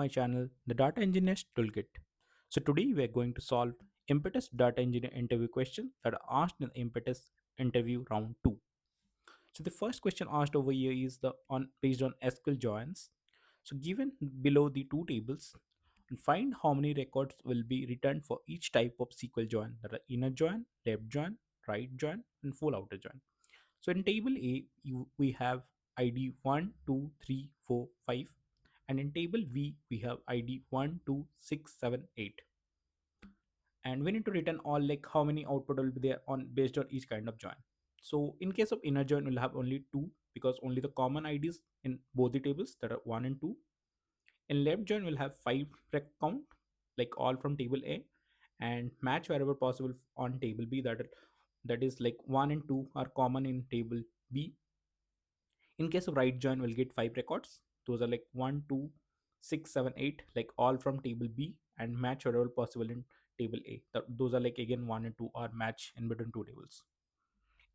My channel, the Data Engineer's Toolkit. So today we are going to solve Impetus Data Engineer interview questions that are asked in Impetus interview round 2. So the first question asked over here is the on based on SQL joins. So given below the two tables, find how many records will be returned for each type of SQL join, that are inner join, left join, right join, and full outer join. So in table A, we have ID 1, 2, 3, 4, 5, and in table V, we have ID 1, 2, 6, 7, 8. And we need to return all like how many output will be there on based on each kind of join. So in case of inner join, we'll have only two because only the common IDs in both the tables, that are 1 and 2. In left join, we'll have 5 rec count, like all from table A, and match wherever possible on table B, that is like 1 and 2 are common in table B. In case of right join, we'll get 5 records. Those are like 1, 2, 6, 7, 8, like all from table B, and match wherever possible in table A. Those are like again 1 and 2 are match in between two tables.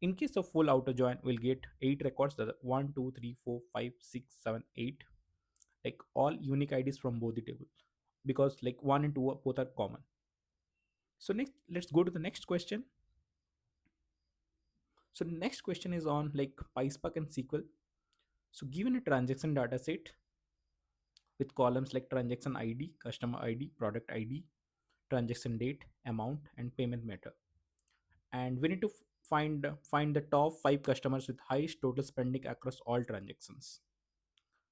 In case of full outer join, we'll get 8 records, that are 1, 2, 3, 4, 5, 6, 7, 8, like all unique IDs from both the table, because like 1 and 2 both are common. So next, let's go to the next question. So the next question is on like PySpark and SQL. So given a transaction data set with columns like transaction ID, customer ID, product ID, transaction date, amount, and payment method. And we need to find the top 5 customers with highest total spending across all transactions.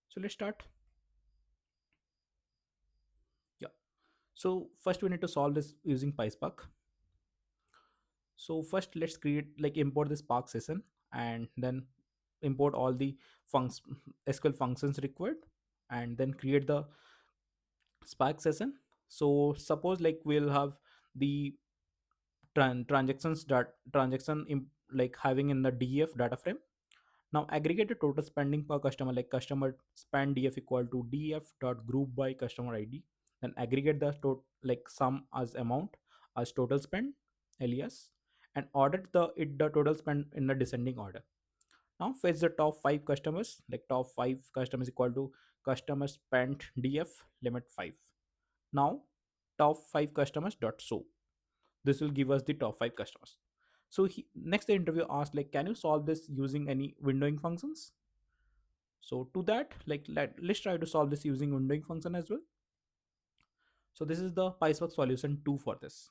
So let's start. Yeah. So first we need to solve this using PySpark. So first let's create like import this Spark session and then import all the SQL functions required and then create the Spark session. So suppose like we'll have the like having in the DF data frame. Now aggregate the total spending per customer, like customer spend DF equal to DF dot group by customer ID. Then aggregate the like sum as amount as total spend alias, and order the total spend in the descending order. Now fetch the top 5 customers, like top 5 customers equal to customer spent DF limit 5. Now top 5 customers dot show. This will give us the top 5 customers. So next the interview asked like, can you solve this using any windowing functions? So to that, like let's try to solve this using windowing function as well. So this is the PySpark solution 2 for this.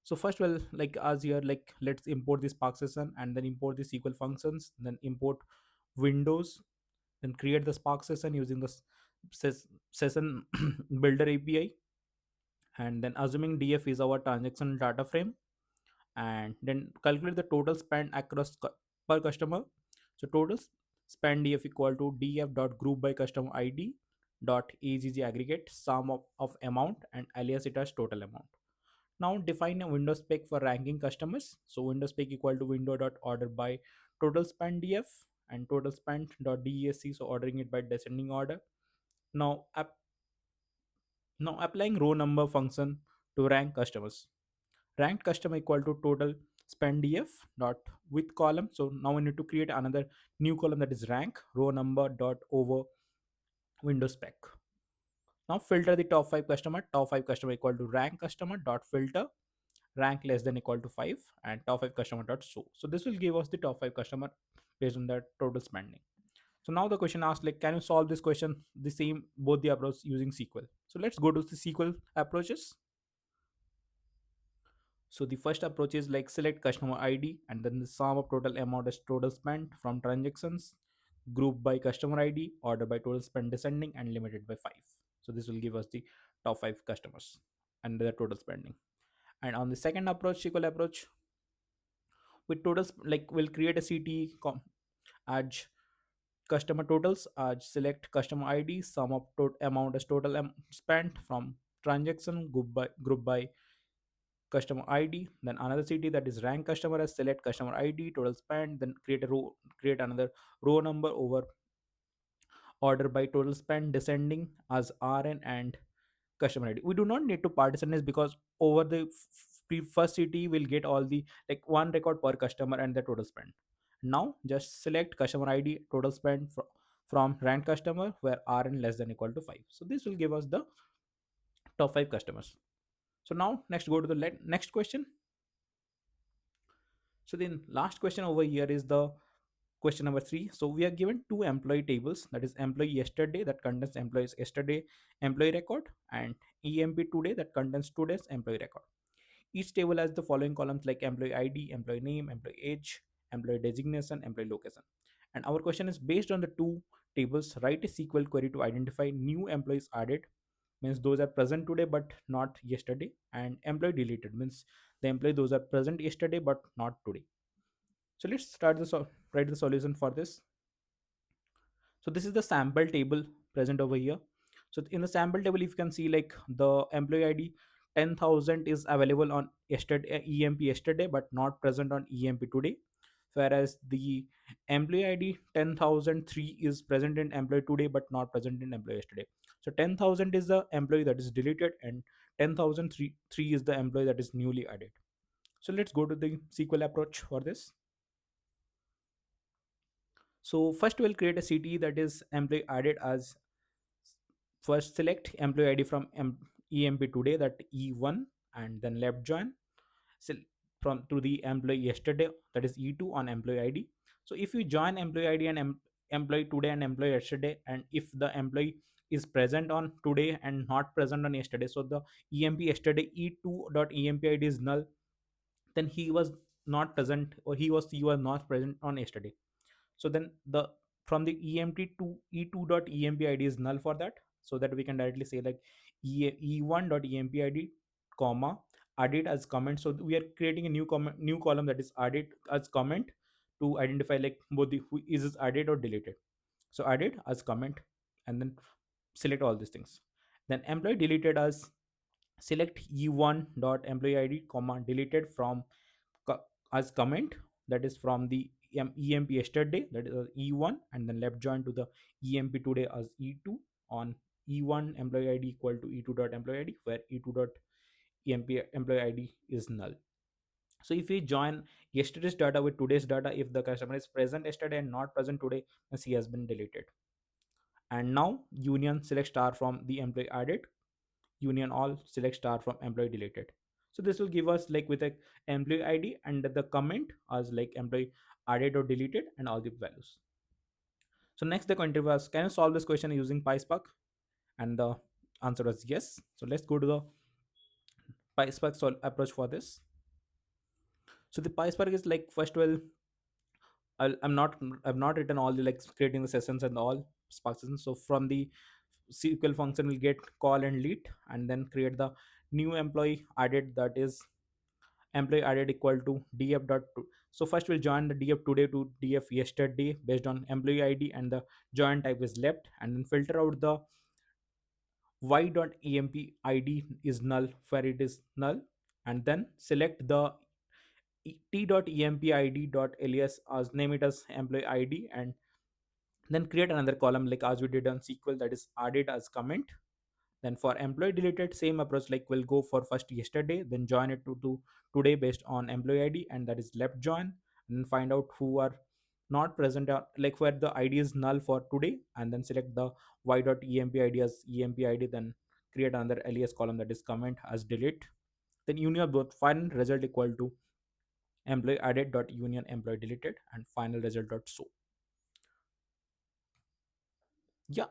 So first, well, like as here, like let's import this Spark session and then import the SQL functions, then import Windows, then create the Spark session using the session builder API, and then assuming DF is our transaction data frame, and then calculate the total spend across per customer. So total spend DF equal to DF dot group by customer ID dot AGG aggregate sum of amount and alias it as total amount. Now define a window spec for ranking customers. So window spec equal to window dot order by total spend DF and total spend dot DESC, so ordering it by descending order. Now now applying row number function to rank customers. Ranked customer equal to total spend df dot with column. So now we need to create another new column, that is rank row number dot over window spec. Now filter the top 5 customer equal to rank customer dot filter rank less than equal to 5 and top 5 customer dot show. So this will give us the top 5 customer based on the total spending. So now the question asks like, can you solve this question the same both the approach using SQL? So let's go to the SQL approaches. So the first approach is like select customer ID and then the sum of total amount is total spent from transactions, group by customer ID, order by total spend descending, and limited by 5. So this will give us the top 5 customers and the total spending. And on the second approach, SQL approach, with totals, like we'll create a CT add customer totals, select customer ID, sum of amount is total spent from transaction, group by customer ID, then another city, that is rank customer as select customer ID, total spend, then create another row number over order by total spend descending as RN and customer ID. We do not need to partition this because over the first city will get all the like one record per customer and the total spend. Now just select customer ID, total spend from ranked customer where rn less than equal to 5. So this will give us the top 5 customers. So now next go to the next question. So then last question over here is the question number 3. So we are given two employee tables, that is employee yesterday that contains employees yesterday employee record, and emp today that contains today's employee record. Each table has the following columns like employee id, employee name, employee age, employee designation, employee location. And our question is based on the two tables, write a SQL query to identify new employees added, means those are present today but not yesterday, and employee deleted means the employee those are present yesterday but not today. So let's start write the solution for this. So this is the sample table present over here. So in the sample table, if you can see, like the employee ID 10,000 is available on yesterday EMP yesterday, but not present on EMP today. Whereas the employee ID 10,003 is present in employee today, but not present in employee yesterday. So 10,000 is the employee that is deleted, and 10,003 is the employee that is newly added. So let's go to the SQL approach for this. So first we'll create a CTE, that is employee added as, first select employee ID from EMP today, that E1, and then left join from to the employee yesterday, that is E2 on employee ID. So if you join employee ID and employee today and employee yesterday, and if the employee is present on today and not present on yesterday, so the EMP yesterday E2.emp ID is null, then he was not present, or he was not present on yesterday. So then the from the emt to e2.emp id is null for that, so that we can directly say like e1.emp id comma added as comment. So we are creating a new column, that is added as comment, to identify like both the who is added or deleted. So added as comment, and then select all these things. Then employee deleted as, select e1 dot employee id comma deleted from as comment, that is from the emp yesterday, that is e1, and then left join to the emp today as e2 on e1 employee id equal to e2 dot employee id, where e2 dot emp employee id is null. So if we join yesterday's data with today's data, if the customer is present yesterday and not present today, then he has been deleted. And now union select star from the employee added, union all select star from employee deleted. So this will give us like with a employee id and the comment as like employee added or deleted and all the values. So next the question was, can you solve this question using PySpark? And the answer was yes. So let's go to the PySpark approach for this. So the PySpark is like, first well, I've not written all the like creating the sessions and all Spark sessions. So from the SQL function will get call and lead, and then create the new employee added, that is employee added equal to df dot to. So first we'll join the df today to df yesterday based on employee id, and the join type is left, and then filter out the y dot emp id is null where it is null, and then select the t dot emp id dot alias as, name it as employee id, and then create another column like as we did on SQL, that is added as comment. Then for employee deleted, same approach, like we'll go for first yesterday, then join it to today based on employee ID, and that is left join, and then find out who are not present, like where the ID is null for today, and then select the y.emp ID as emp ID, then create another alias column, that is comment as delete. Then union both final result equal to employee added dot union employee deleted, and final result dot show. Yeah.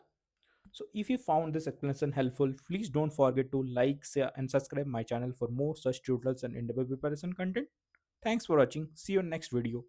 So if you found this explanation helpful, please don't forget to like, share, and subscribe my channel for more such tutorials and interview preparation content. Thanks for watching. See you in next video.